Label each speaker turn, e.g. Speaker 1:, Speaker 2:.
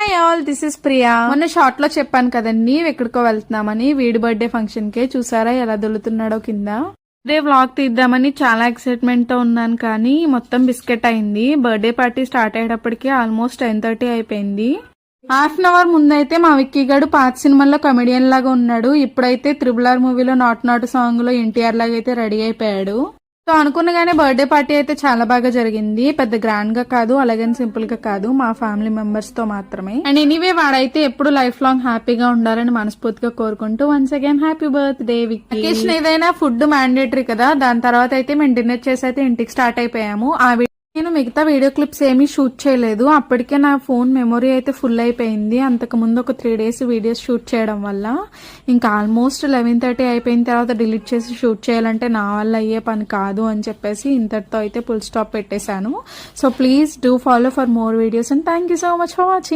Speaker 1: Hi all, this is Priya. మొన్న short లో చెప్పాను కదండి ఎక్కడికో వెళ్తున్నామని. వీడి బర్త్డే ఫంక్షన్ కే చూసారా ఎలా దొలుతున్నాడో కింద. డే వ్లాగ్ తీద్దామని చాలా ఎక్సైట్మెంట్ తో ఉన్నాను, కానీ మొత్తం బిస్కెట్ అయింది. బర్త్డే పార్టీ స్టార్ట్ అయ్యేటప్పటికి ఆల్మోస్ట్ 10:30 అయిపోయింది. హాఫ్ అన్ అవర్ ముందైతే మా విక్కీ గడు పాత సినిమాల్లో కమెడియన్ లాగా ఉన్నాడు. ఇప్పుడైతే RRR మూవీలో నాటు సాంగ్ లో ఎన్టీఆర్ లాగా అయితే రెడీ అయిపోయాడు. సో అనుకున్నగానే బర్త్డే పార్టీ అయితే చాలా బాగా జరిగింది. పెద్ద గ్రాండ్ గా కాదు, అలాగే సింపుల్ గా కాదు, మా ఫ్యామిలీ మెంబర్స్ తో మాత్రమే. అండ్ ఎనీవే వాడైతే ఎప్పుడు లైఫ్ లాంగ్ హ్యాపీగా ఉండాలని మనస్ఫూర్తిగా కోరుకుంటూ once again happy birthday Vicky. Occasion ఏదైనా ఫుడ్ మ్యాండేటరీ కదా, దాని తర్వాత అయితే మేము డిన్నర్ చేసి అయితే ఇంటికి స్టార్ట్ అయిపోయాము. నేను మిగతా వీడియో క్లిప్స్ ఏమీ షూట్ చేయలేదు. అప్పటికే నా ఫోన్ మెమొరీ అయితే ఫుల్ అయిపోయింది. అంతకు ముందు ఒక 3 days వీడియోస్ షూట్ చేయడం వల్ల ఇంకా ఆల్మోస్ట్ 11:30 అయిపోయిన తర్వాత డిలీట్ చేసి షూట్ చేయాలంటే నా వల్ల అయ్యే పని కాదు అని చెప్పేసి ఇంతటితో అయితే ఫుల్ స్టాప్ పెట్టేశాను. So please do follow for more videos and thank you so much for watching.